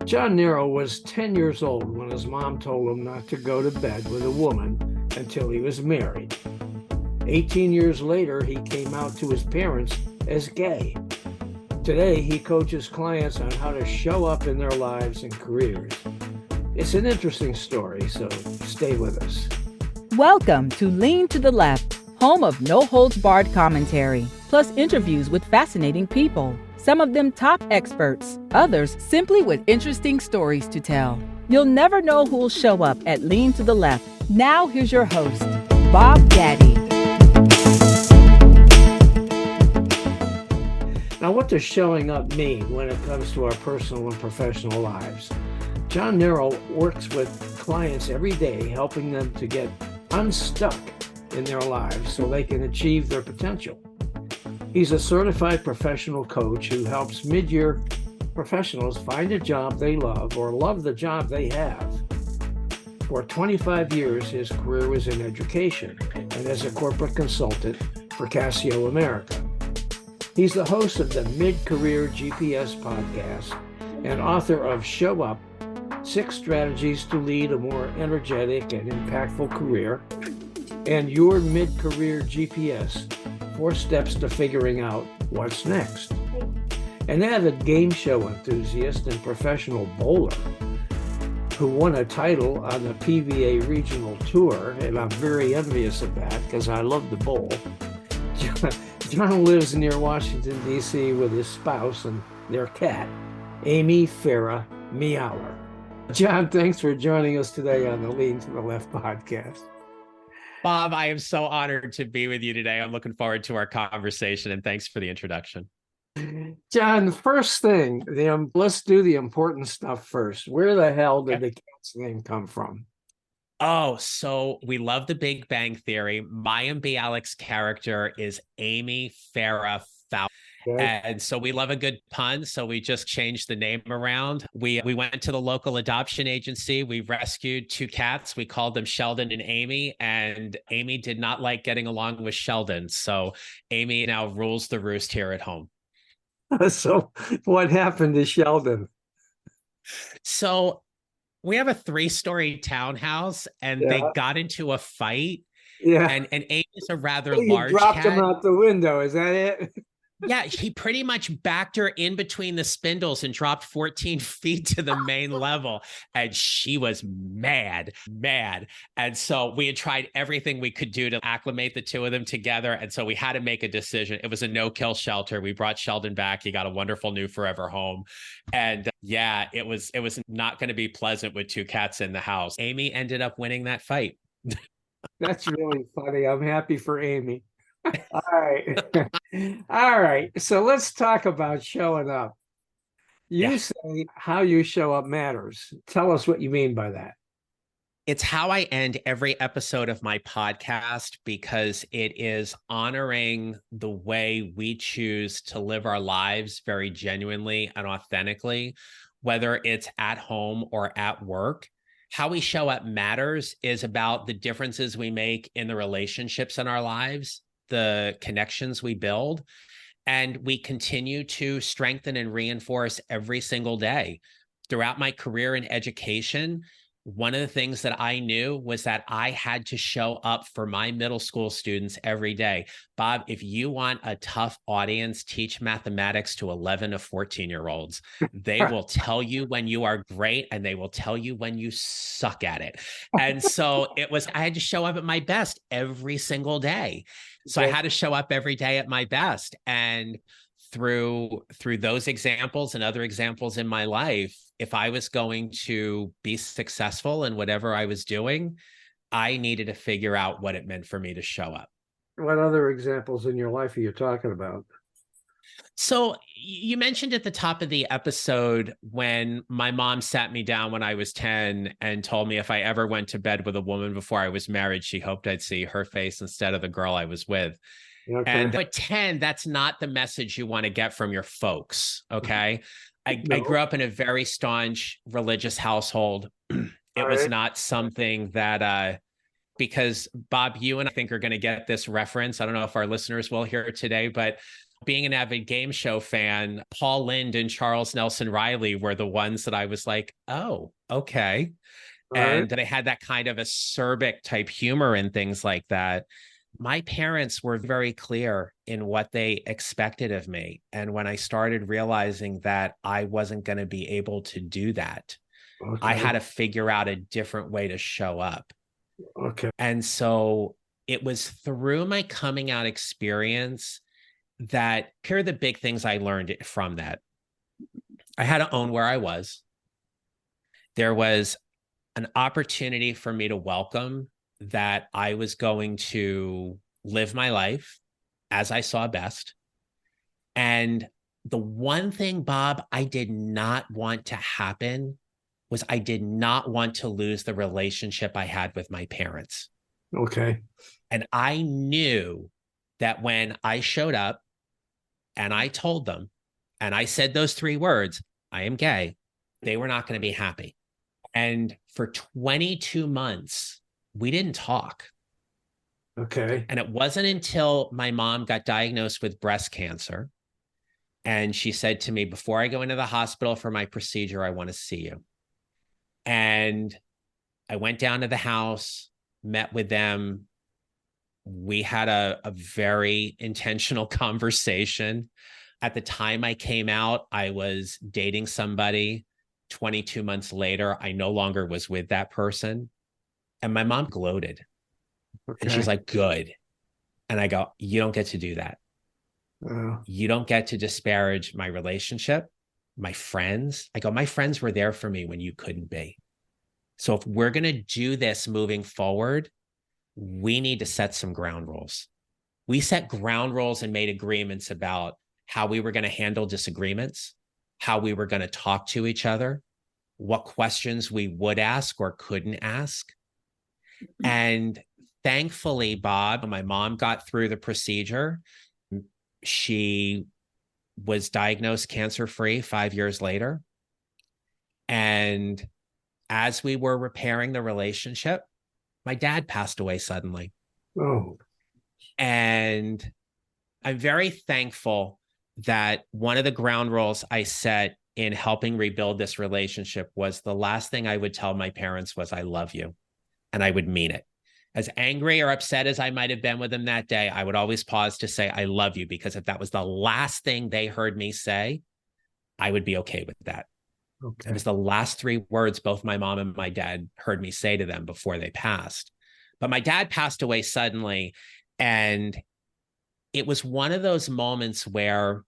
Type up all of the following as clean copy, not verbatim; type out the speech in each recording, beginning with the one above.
John Neral was 10 years old when his mom told him not to go to bed with a woman until he was married. 18 years later, he came out to his parents as gay. Today, he coaches clients on how to show up in their lives and careers. It's an interesting story, so stay with us. Welcome to Lean to the Left, home of no-holds-barred commentary, plus interviews with fascinating people. Some of them top experts, others simply with interesting stories to tell. You'll never know who'll show up at Lean to the Left. Now here's your host, Bob Gaddy. Now, what does showing up mean when it comes to our personal and professional lives? John Neral works with clients every day, helping them to get unstuck in their lives so they can achieve their potential. He's a certified professional coach who helps mid-year professionals find a job they love or love the job they have. For 25 years, his career was in education and as a corporate consultant for Casio America. He's the host of the Mid-Career GPS podcast and author of Show Up, 6 Strategies to Lead a More Energetic and Impactful Career, and Your Mid-Career GPS, 4 Steps to Figuring Out What's Next. An avid game show enthusiast and professional bowler who won a title on the PVA Regional Tour, and I'm very envious of that because I love to bowl. John lives near Washington, D.C. with his spouse and their cat, Amy Farah Meowler. John, thanks for joining us today on the Lean to the Left podcast. Bob, I am so honored to be with you today. I'm looking forward to our conversation, and thanks for the introduction. John, the first thing, let's do the important stuff first. Where the hell did the cat's name come from? Oh, so we love the Big Bang Theory. Mayim Bialik's character is Amy Farah Fowler. Okay. And so we love a good pun, so we just changed the name around. We went to the local adoption agency. We rescued 2 cats. We called them Sheldon and Amy, and Amy did not like getting along with Sheldon. So Amy now rules the roost here at home. So what happened to Sheldon? So we have a 3-story townhouse, and they got into a fight. Yeah. And Amy's a rather large cat. You dropped him out the window. Is that it? Yeah, he pretty much backed her in between the spindles and dropped 14 feet to the main level. And she was mad. And so we had tried everything we could do to acclimate the 2 of them together. And so we had to make a decision. It was a no-kill shelter. We brought Sheldon back. He got a wonderful new forever home. And yeah, it was not going to be pleasant with 2 cats in the house. Amy ended up winning that fight. That's really funny. I'm happy for Amy. All right. All right. So let's talk about showing up. You say how you show up matters. Tell us what you mean by that. It's how I end every episode of my podcast because it is honoring the way we choose to live our lives very genuinely and authentically, whether it's at home or at work. How we show up matters is about the differences we make in the relationships in our lives, the connections we build, and we continue to strengthen and reinforce every single day. Throughout my career in education, one of the things that I knew was that I had to show up for my middle school students every day. Bob, if you want a tough audience, teach mathematics to 11 to 14-year-olds. They will tell you when you are great, and they will tell you when you suck at it. And so I had to show up at my best every single day. So I had to show up every day at my best. And through those examples and other examples in my life, if I was going to be successful in whatever I was doing, I needed to figure out what it meant for me to show up. What other examples in your life are you talking about? So you mentioned at the top of the episode when my mom sat me down when I was 10 and told me if I ever went to bed with a woman before I was married, she hoped I'd see her face instead of the girl I was with. Okay. And at 10, that's not the message you want to get from your folks. Okay. I grew up in a very staunch religious household. It was not something that, because Bob, you and I think are going to get this reference. I don't know if our listeners will hear it today, but Being an avid game show fan, Paul Lynde and Charles Nelson Riley were the ones that I was like, oh, okay. All right. And they had that kind of acerbic type humor and things like that. My parents were very clear in what they expected of me. And when I started realizing that I wasn't going to be able to do that, I Okay. had to figure out a different way to show up. Okay. And so it was through my coming out experience that here are the big things I learned from that. I had to own where I was. There was an opportunity for me to welcome that I was going to live my life as I saw best. And the one thing, Bob, I did not want to happen was I did not want to lose the relationship I had with my parents. Okay. And I knew that when I showed up and I told them, and I said those 3 words, I am gay, they were not going to be happy. And for 22 months, we didn't talk. Okay. And it wasn't until my mom got diagnosed with breast cancer. And she said to me, before I go into the hospital for my procedure, I want to see you. And I went down to the house, met with them. We had a very intentional conversation. At the time I came out, I was dating somebody. 22 months later, I no longer was with that person. And my mom gloated. And she's Okay. like, good. And I go, you don't get to do that. You don't get to disparage my relationship, my friends. I go, my friends were there for me when you couldn't be. So if we're going to do this moving forward, we need to set some ground rules. We set ground rules and made agreements about how we were going to handle disagreements, how we were going to talk to each other, what questions we would ask or couldn't ask. And thankfully, Bob, my mom got through the procedure. She was diagnosed cancer-free 5 years later. And as we were repairing the relationship, my dad passed away suddenly. Oh. And I'm very thankful that one of the ground rules I set in helping rebuild this relationship was the last thing I would tell my parents was, I love you. And I would mean it. As angry or upset as I might have been with them that day, I would always pause to say, I love you, because if that was the last thing they heard me say, I would be okay with that. Okay. It was the last 3 words both my mom and my dad heard me say to them before they passed. But my dad passed away suddenly. And it was one of those moments where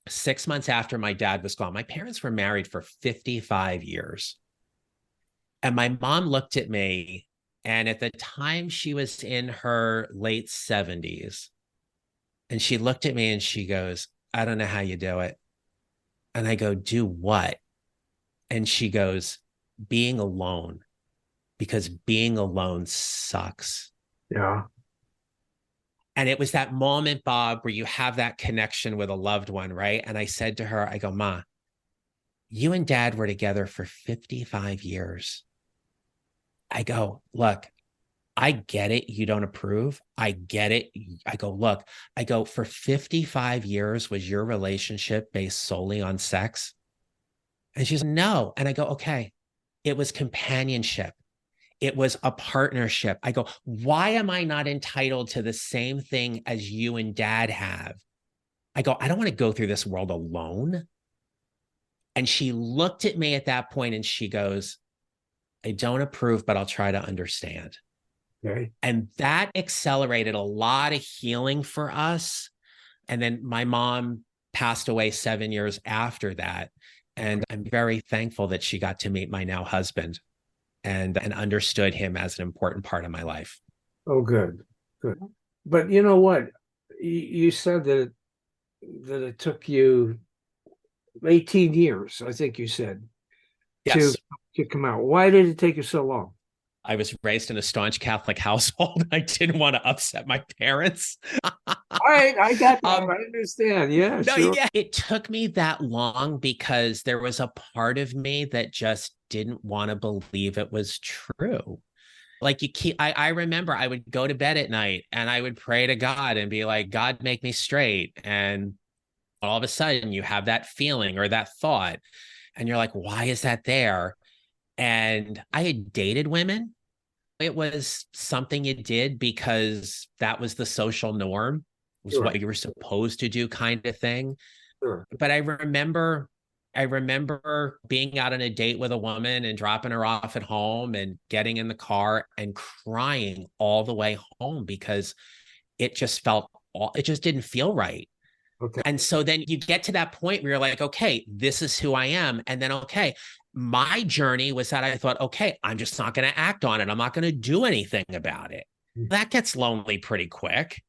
6 months after my dad was gone, my parents were married for 55 years. And my mom looked at me, and at the time she was in her late 70s. And she looked at me and she goes, I don't know how you do it. And I go, do what? And she goes, being alone, because being alone sucks. Yeah. And it was that moment, Bob, where you have that connection with a loved one, right? And I said to her, I go, Ma, you and Dad were together for 55 years. I go, look, I get it. You don't approve. I get it. I go, look, I go, for 55 years, was your relationship based solely on sex? And she's like, no. And I go, okay, it was companionship. It was a partnership. I go, why am I not entitled to the same thing as you and Dad have? I go, I don't want to go through this world alone. And she looked at me at that point and she goes, I don't approve, but I'll try to understand. Okay. And that accelerated a lot of healing for us. And then my mom passed away 7 years after that. And I'm very thankful that she got to meet my now husband and understood him as an important part of my life. Oh, good. Good. But you know what? You said that it took you 18 years, I think you said, Yes. to come out. Why did it take you so long? I was raised in a staunch Catholic household. I didn't want to upset my parents. All right, I got that. I understand. Yeah, No, sure. yeah. It took me that long because there was a part of me that just didn't want to believe it was true. Like I remember I would go to bed at night and I would pray to God and be like, God, make me straight. And all of a sudden you have that feeling or that thought and you're like, why is that there? And I had dated women. It was something you did because that was the social norm, was Sure, what you were supposed to do, kind of thing. sure. But I remember being out on a date with a woman and dropping her off at home and getting in the car and crying all the way home because it just it just didn't feel right. Okay. And so then you get to that point where you're like, okay, this is who I am. And then, okay, my journey was that I thought, okay, I'm just not going to act on it. I'm not going to do anything about it. That gets lonely pretty quick.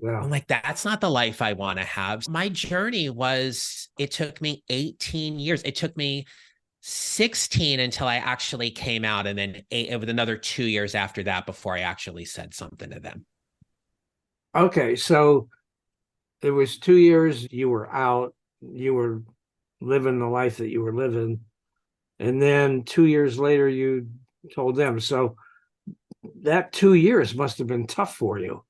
Yeah. I'm like, that's not the life I want to have. My journey was, it took me 18 years. It took me 16 until I actually came out, and then it was another 2 years after that before I actually said something to them. Okay. So it was 2 years you were out, you were living the life that you were living. And then 2 years later, you told them. So that 2 years must have been tough for you,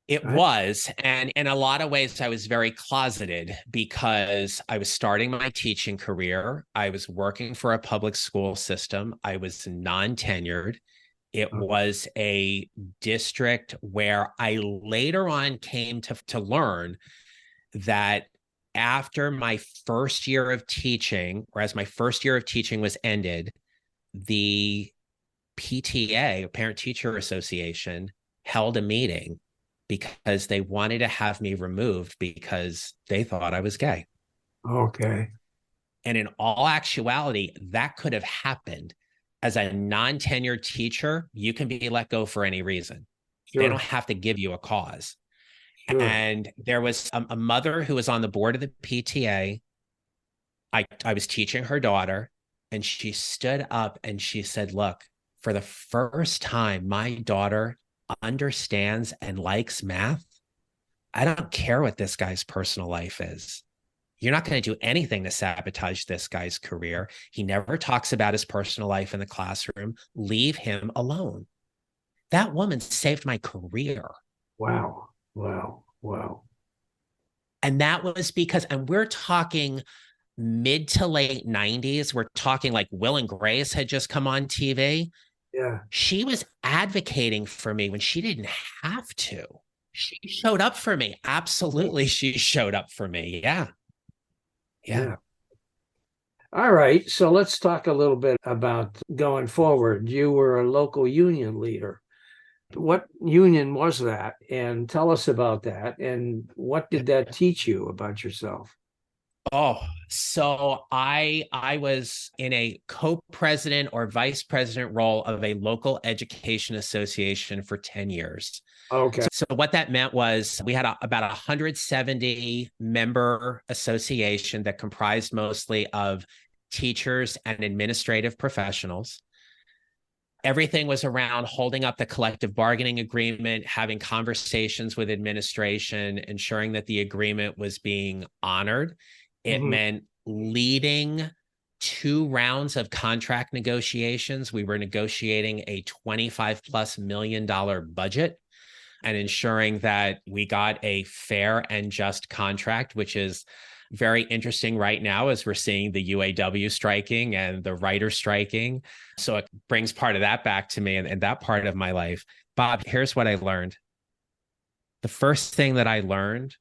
It right? was. And in a lot of ways, I was very closeted because I was starting my teaching career. I was working for a public school system. I was non-tenured. It was a district where I later on came to learn that after my first year of teaching, or as my first year of teaching was ended, the PTA, Parent Teacher Association, held a meeting because they wanted to have me removed because they thought I was gay. Okay. And in all actuality, that could have happened. As a non-tenured teacher, you can be let go for any reason. They don't Sure. have to give you a cause. Sure. And there was a mother who was on the board of the PTA. I was teaching her daughter, and she stood up and she said, look, for the first time, my daughter understands and likes math. I don't care what this guy's personal life is. You're not going to do anything to sabotage this guy's career. He never talks about his personal life in the classroom. Leave him alone. That woman saved my career. Wow. Wow. Wow. And that was because, and we're talking mid to late 90s. We're talking like Will and Grace had just come on TV. Yeah. She was advocating for me when she didn't have to. She showed up for me. Absolutely. She showed up for me. Yeah. Yeah. Yeah. All right. So let's talk a little bit about going forward. You were a local union leader. What union was that? And tell us about that. And what did that teach you about yourself? Oh, so I was in a co-president or vice president role of a local education association for 10 years. Okay. So what that meant was we had about 170 member association that comprised mostly of teachers and administrative professionals. Everything was around holding up the collective bargaining agreement, having conversations with administration, ensuring that the agreement was being honored. It Mhm. meant leading 2 rounds of contract negotiations. We were negotiating a $25+ million budget and ensuring that we got a fair and just contract, which is very interesting right now as we're seeing the UAW striking and the writers striking. So it brings part of that back to me and that part of my life. Bob, here's what I learned. The first thing that I learned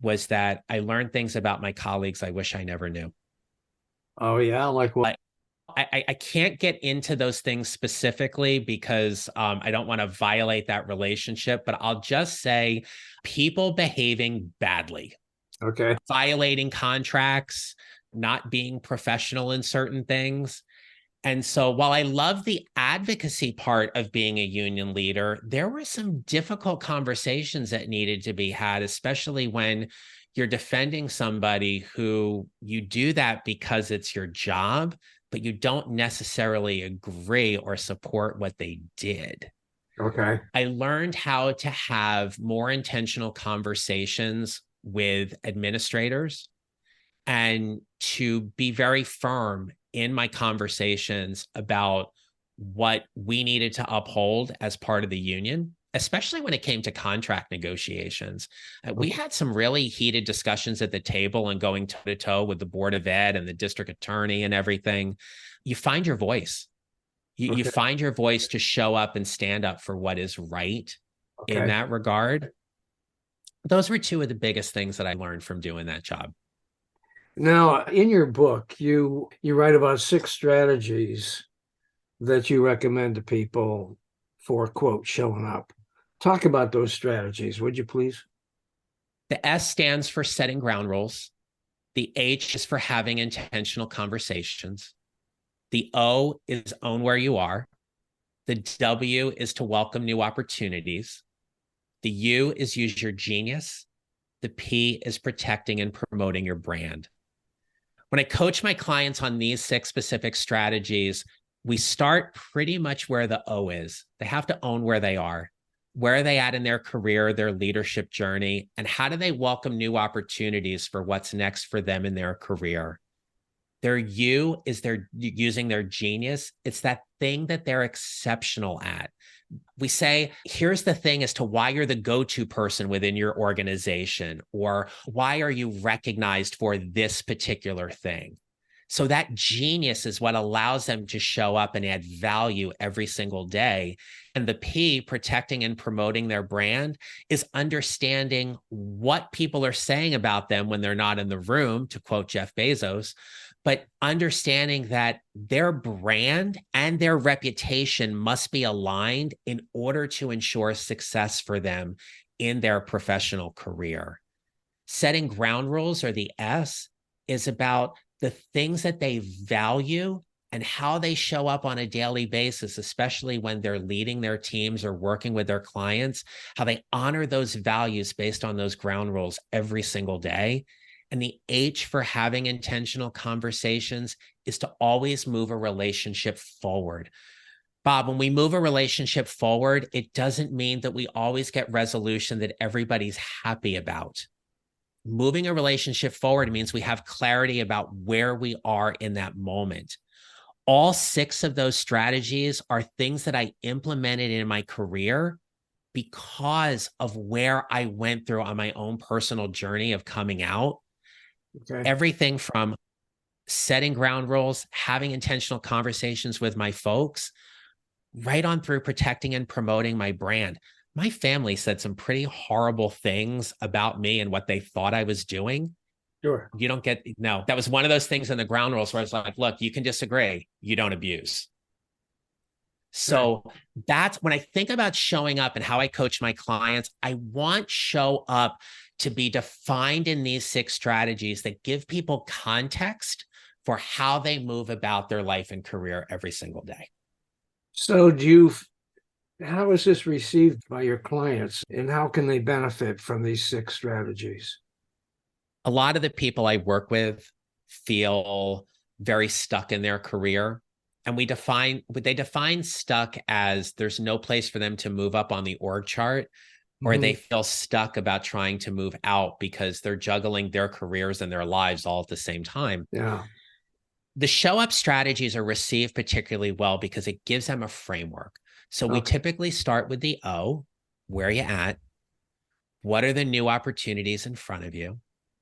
was that I learned things about my colleagues I wish I never knew. Oh, yeah. Like what? I can't get into those things specifically because I don't want to violate that relationship, but I'll just say people behaving badly, Okay. violating contracts, not being professional in certain things. And so while I love the advocacy part of being a union leader, there were some difficult conversations that needed to be had, especially when you're defending somebody who you do that because it's your job, but you don't necessarily agree or support what they did. Okay. I learned how to have more intentional conversations with administrators and to be very firm in my conversations about what we needed to uphold as part of the union, especially when it came to contract negotiations. We had some really heated discussions at the table and going toe to toe with the Board of Ed and the district attorney and everything. You find your voice. You find your voice to show up and stand up for what is right in that regard. Those were two of the biggest things that I learned from doing that job. Now, in your book, you write about 6 strategies that you recommend to people for, quote, showing up. Talk about those strategies, would you please? The S stands for setting ground rules. The H is for having intentional conversations. The O is own where you are. The W is to welcome new opportunities. The U is use your genius. The P is protecting and promoting your brand. When I coach my clients on these 6 specific strategies, we start pretty much where the O is. They have to own where they are. Where are they at in their career, their leadership journey, and how do they welcome new opportunities for what's next for them in their career? Their U is they're using their genius. It's that thing that they're exceptional at. We say, here's the thing as to why you're the go-to person within your organization, or why are you recognized for this particular thing? So that genius is what allows them to show up and add value every single day. And the P, protecting and promoting their brand, is understanding what people are saying about them when they're not in the room, to quote Jeff Bezos, but understanding that their brand and their reputation must be aligned in order to ensure success for them in their professional career. Setting ground rules, or the S, is about the things that they value and how they show up on a daily basis, especially when they're leading their teams or working with their clients, how they honor those values based on those ground rules every single day. And the H for having intentional conversations is to always move a relationship forward. Bob, when we move a relationship forward, it doesn't mean that we always get resolution that everybody's happy about. Moving a relationship forward means we have clarity about where we are in that moment. All 6 of those strategies are things that I implemented in my career because of where I went through on my own personal journey of coming out. Everything from setting ground rules, having intentional conversations with my folks, right on through protecting and promoting my brand. My family said some pretty horrible things about me and what they thought I was doing. Sure. You don't get, no, that was one of those things in the ground rules where it's like, look, you can disagree, you don't abuse. So that's when I think about showing up and how I coach my clients, I want show up to be defined in these 6 strategies that give people context for how they move about their life and career every single day. So how is this received by your clients, and how can they benefit from these 6 strategies? A lot of the people I work with feel very stuck in their career. And they define stuck as there's no place for them to move up on the org chart, or they feel stuck about trying to move out because they're juggling their careers and their lives all at the same time. Yeah. The show up strategies are received particularly well because it gives them a framework. So we typically start with the O, where are you at? What are the new opportunities in front of you?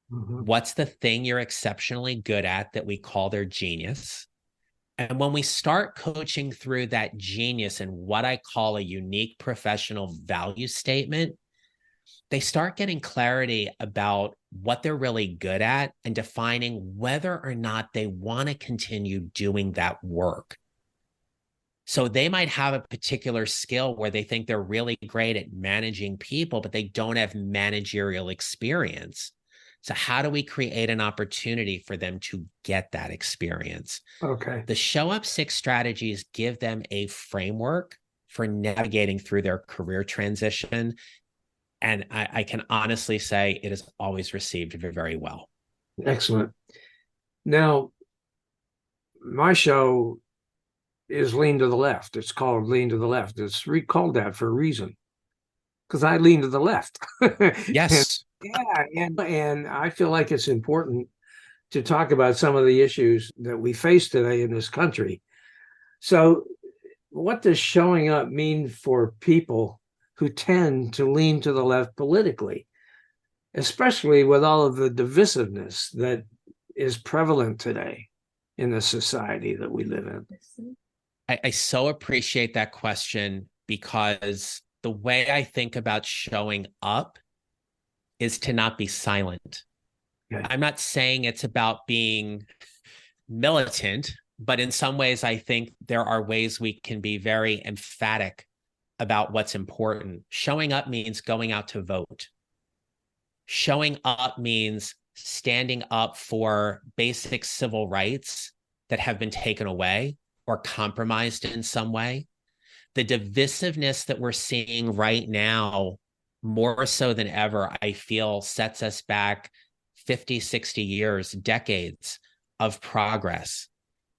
What's the thing you're exceptionally good at that we call their genius? And when we start coaching through that genius and what I call a unique professional value statement, they start getting clarity about what they're really good at and defining whether or not they want to continue doing that work. So they might have a particular skill where they think they're really great at managing people, but they don't have managerial experience. So how do we create an opportunity for them to get that experience? The show up 6 strategies give them a framework for navigating through their career transition. And I can honestly say it is always received very well. Excellent. Now, my show is Lean to the Left. It's called Lean to the Left. It's called that for a reason, because I lean to the left. Yes. And I feel like it's important to talk about some of the issues that we face today in this country. So What does showing up mean for people who tend to lean to the left politically, especially with all of the divisiveness that is prevalent today in the society that we live in? I so appreciate that question because the way I think about showing up is to not be silent. Okay. I'm not saying it's about being militant, but in some ways, I think there are ways we can be very emphatic about what's important. Showing up means going out to vote. Showing up means standing up for basic civil rights that have been taken away or compromised in some way. The divisiveness that we're seeing right now, more so than ever, I feel sets us back 50, 60 years, decades of progress.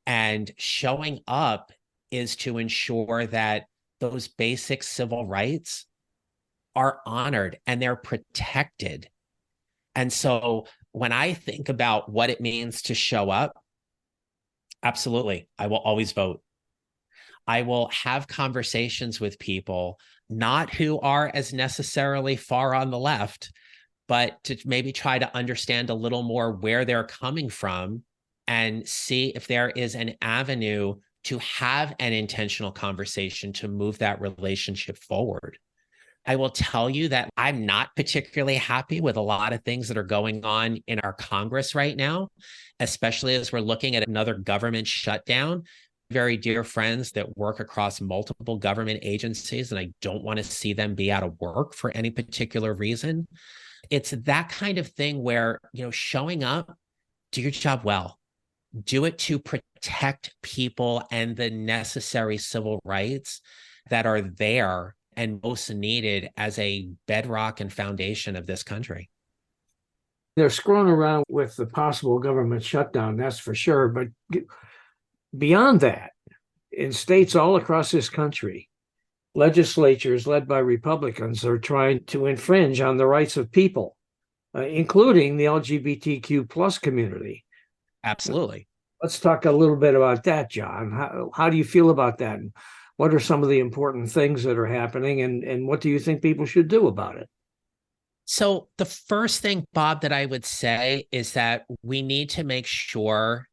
And showing up is to ensure that those basic civil rights are honored and they're protected. And so when I think about what it means to show up, absolutely, I will always vote. I will have conversations with people, not who are as necessarily far on the left, but to maybe try to understand a little more where they're coming from and see if there is an avenue to have an intentional conversation to move that relationship forward. I will tell you that I'm not particularly happy with a lot of things that are going on in our Congress right now, especially as we're looking at another government shutdown. Very dear friends that work across multiple government agencies, and I don't want to see them be out of work for any particular reason. It's that kind of thing where, showing up, do your job well, do it to protect people and the necessary civil rights that are there and most needed as a bedrock and foundation of this country. They're screwing around with the possible government shutdown, that's for sure. But beyond that, in states all across this country, legislatures led by Republicans are trying to infringe on the rights of people, including the LGBTQ plus community. Absolutely. Let's talk a little bit about that, John. How do you feel about that? And what are some of the important things that are happening? And what do you think people should do about it? So the first thing, Bob, that I would say is that we need to make sure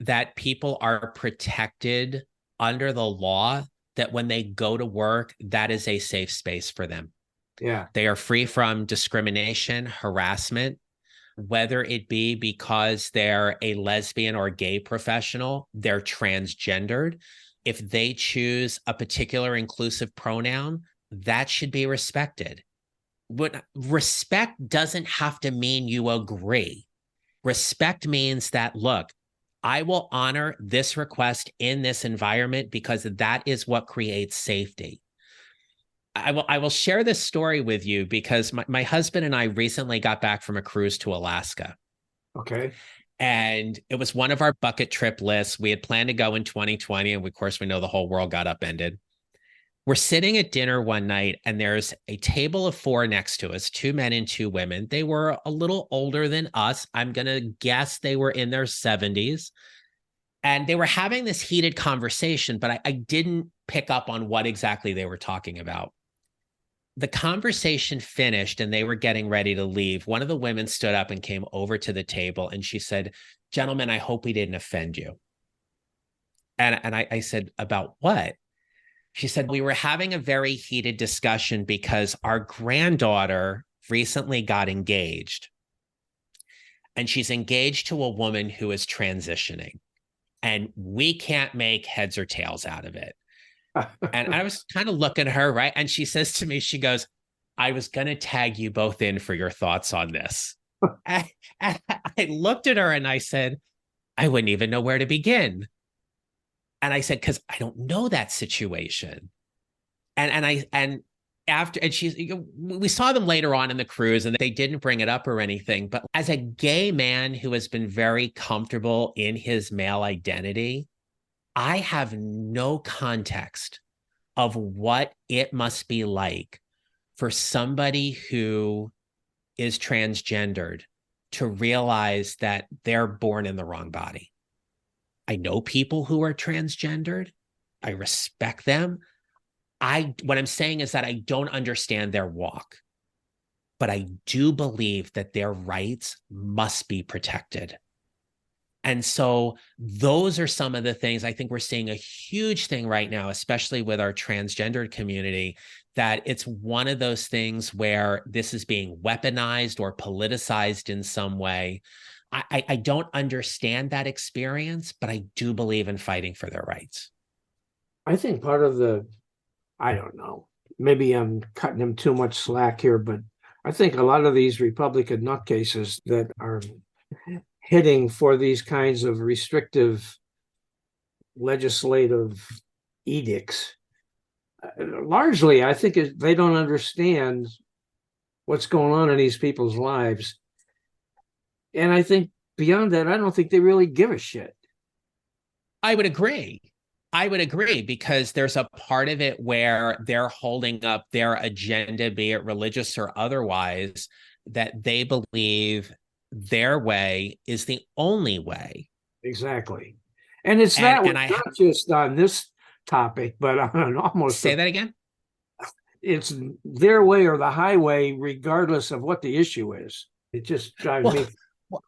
that people are protected under the law, that when they go to work, that is a safe space for them. Yeah. They are free from discrimination, harassment, whether it be because they're a lesbian or gay professional, they're transgendered. If they choose a particular inclusive pronoun, that should be respected. But respect doesn't have to mean you agree. Respect means that, look, I will honor this request in this environment because that is what creates safety. I will share this story with you because my husband and I recently got back from a cruise to Alaska. Okay. And it was one of our bucket trip lists. We had planned to go in 2020. And of course, we know the whole world got upended. We're sitting at dinner one night and there's a table of 4 next to us, 2 men and 2 women. They were a little older than us. I'm going to guess they were in their 70s. And they were having this heated conversation, but I didn't pick up on what exactly they were talking about. The conversation finished and they were getting ready to leave. One of the women stood up and came over to the table and she said, "Gentlemen, I hope we didn't offend you." And I said, "About what?" She said, "We were having a very heated discussion because our granddaughter recently got engaged. And she's engaged to a woman who is transitioning. And we can't make heads or tails out of it." And I was kind of looking at her, right? And she says to me, she goes, "I was going to tag you both in for your thoughts on this." And I looked at her and I said, "I wouldn't even know where to begin." And I said, "Because I don't know that situation." And we saw them later on in the cruise and they didn't bring it up or anything. But as a gay man who has been very comfortable in his male identity, I have no context of what it must be like for somebody who is transgendered to realize that they're born in the wrong body. I know people who are transgendered. I respect them. What I'm saying is that I don't understand their walk, but I do believe that their rights must be protected. And so those are some of the things I think we're seeing a huge thing right now, especially with our transgendered community, that it's one of those things where this is being weaponized or politicized in some way. I don't understand that experience, but I do believe in fighting for their rights. I think part of I don't know, maybe I'm cutting him too much slack here, but I think a lot of these Republican nutcases that are hitting for these kinds of restrictive legislative edicts, largely, I think they don't understand what's going on in these people's lives. And I think beyond that, I don't think they really give a shit. I would agree. I would agree, because there's a part of it where they're holding up their agenda, be it religious or otherwise, that they believe their way is the only way. Exactly. And it's not just on this topic, but on almost say that again. It's their way or the highway, regardless of what the issue is. It just drives me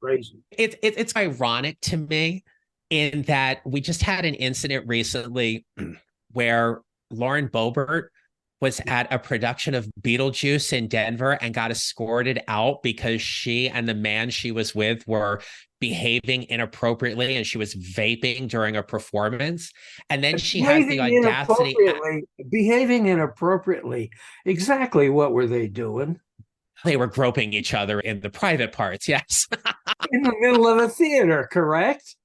crazy. It's ironic to me in that we just had an incident recently where Lauren Boebert was at a production of Beetlejuice in Denver and got escorted out because she and the man she was with were behaving inappropriately, and she was vaping during a performance. And then she has the audacity. Behaving inappropriately. Exactly what were they doing? They were groping each other in the private parts, yes. In the middle of a theater, correct?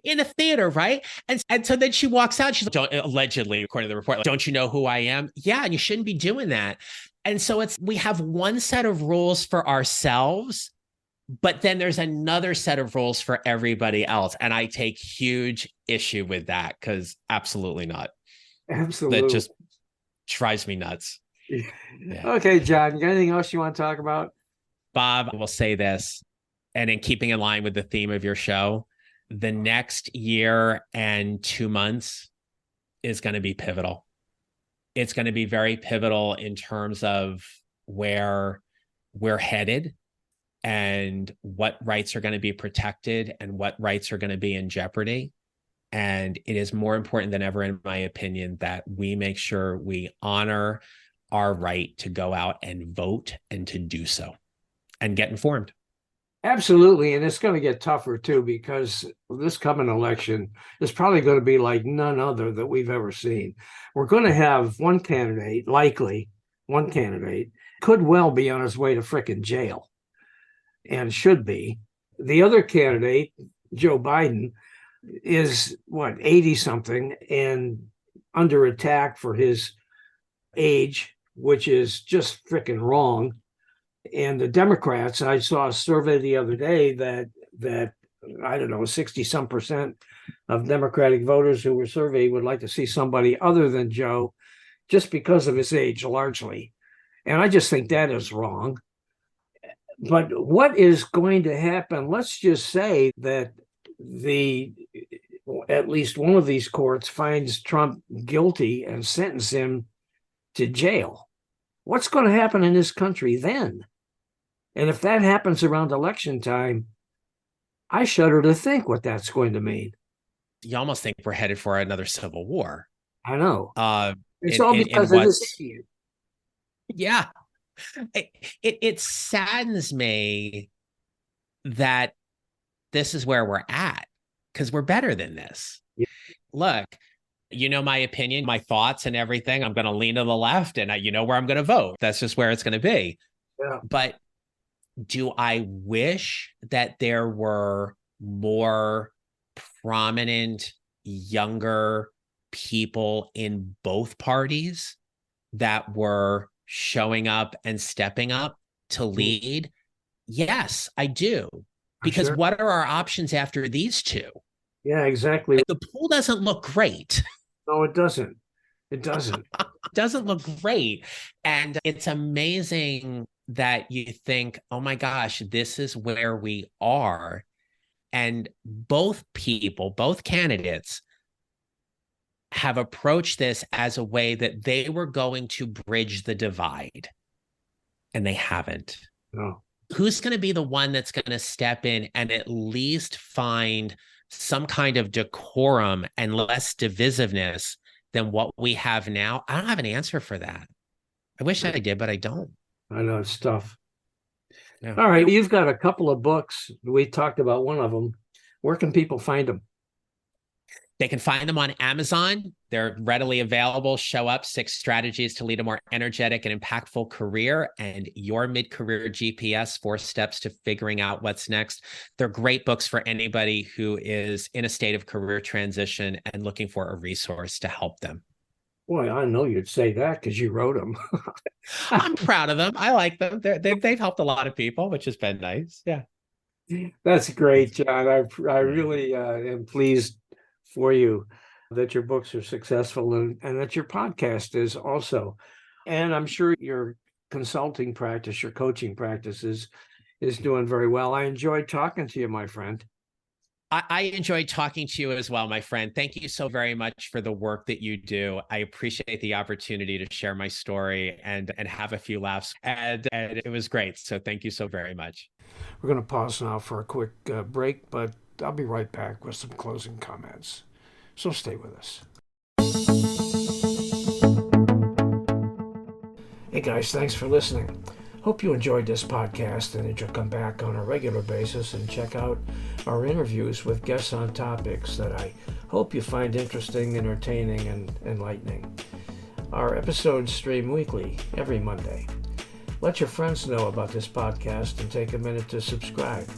In a theater, right? And so then she walks out. She's like, allegedly, according to the report, like, don't you know who I am? Yeah, and you shouldn't be doing that. And so we have one set of rules for ourselves, but then there's another set of rules for everybody else. And I take huge issue with that, because absolutely not. Absolutely. That just drives me nuts. Yeah. Okay, John, anything else you want to talk about? Bob, I will say this, and in keeping in line with the theme of your show, the next year and 2 months is going to be pivotal. It's going to be very pivotal in terms of where we're headed and what rights are going to be protected and what rights are going to be in jeopardy. And it is more important than ever, in my opinion, that we make sure we honor our right to go out and vote and to do so and get informed. Absolutely. And it's going to get tougher too, because this coming election is probably going to be like none other that we've ever seen. We're going to have one candidate, likely one candidate, could well be on his way to frickin' jail, and should be. The other candidate, Joe Biden, is 80 something and under attack for his age, which is just frickin' wrong. And the Democrats, I saw a survey the other day that I don't know, 60-some% of Democratic voters who were surveyed would like to see somebody other than Joe, just because of his age, largely. And I just think that is wrong. But what is going to happen? Let's just say that at least one of these courts finds Trump guilty and sentences him to jail. What's going to happen in this country then? And if that happens around election time, I shudder to think what that's going to mean. You almost think we're headed for another civil war. I know. It's all because of this issue. Yeah. It saddens me that this is where we're at, because we're better than this. Yeah. Look, you know my opinion, my thoughts and everything. I'm going to lean to the left, and you know where I'm going to vote. That's just where it's going to be. Yeah. But do I wish that there were more prominent, younger people in both parties that were showing up and stepping up to lead? Yes, I do. Because what are our options after these two? Yeah, exactly. The pool doesn't look great. No, it doesn't. It doesn't. It doesn't look great. And it's amazing that you think, oh my gosh, this is where we are. And both people, both candidates, have approached this as a way that they were going to bridge the divide, and they haven't. No. Who's going to be the one that's going to step in and at least find some kind of decorum and less divisiveness than what we have now? I don't have an answer for that. I wish I did, but I don't. I know it's tough. Yeah. All right. You've got a couple of books. We talked about one of them. Where can people find them? They can find them on Amazon. They're readily available. Show Up: 6 Strategies to Lead a More Energetic and Impactful Career, and Your Mid-Career GPS: 4 Steps to Figuring Out What's Next. They're great books for anybody who is in a state of career transition and looking for a resource to help them. Boy, I know you'd say that because you wrote them. I'm proud of them. I like them. They've helped a lot of people, which has been nice. Yeah. That's great, John. I really am pleased for you that your books are successful and that your podcast is also. And I'm sure your consulting practice, your coaching practice is doing very well. I enjoyed talking to you, my friend. I enjoyed talking to you as well, my friend. Thank you so very much for the work that you do. I appreciate the opportunity to share my story and have a few laughs. And it was great. So thank you so very much. We're going to pause now for a quick break, but I'll be right back with some closing comments. So stay with us. Hey guys, thanks for listening. Hope you enjoyed this podcast and that you'll come back on a regular basis and check out our interviews with guests on topics that I hope you find interesting, entertaining, and enlightening. Our episodes stream weekly, every Monday. Let your friends know about this podcast and take a minute to subscribe.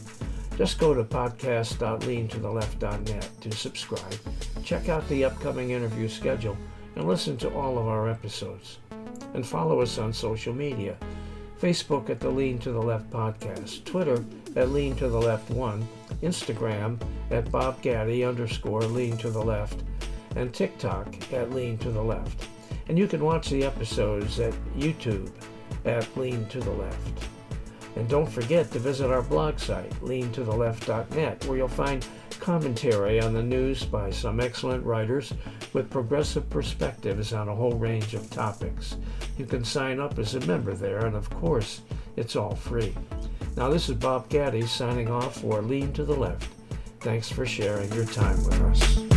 Just go to podcast.leantotheleft.net to subscribe, check out the upcoming interview schedule, and listen to all of our episodes. And follow us on social media. Facebook at the Lean to the Left Podcast, Twitter at Lean to the Left 1, Instagram at BobGaddy_Lean to the Left, and TikTok at Lean to the Left. And you can watch the episodes at YouTube at Lean to the Left. And don't forget to visit our blog site, leantotheleft.net, where you'll find commentary on the news by some excellent writers with progressive perspectives on a whole range of topics. You can sign up as a member there, and of course, it's all free. Now, this is Bob Gaddy signing off for Lean to the Left. Thanks for sharing your time with us.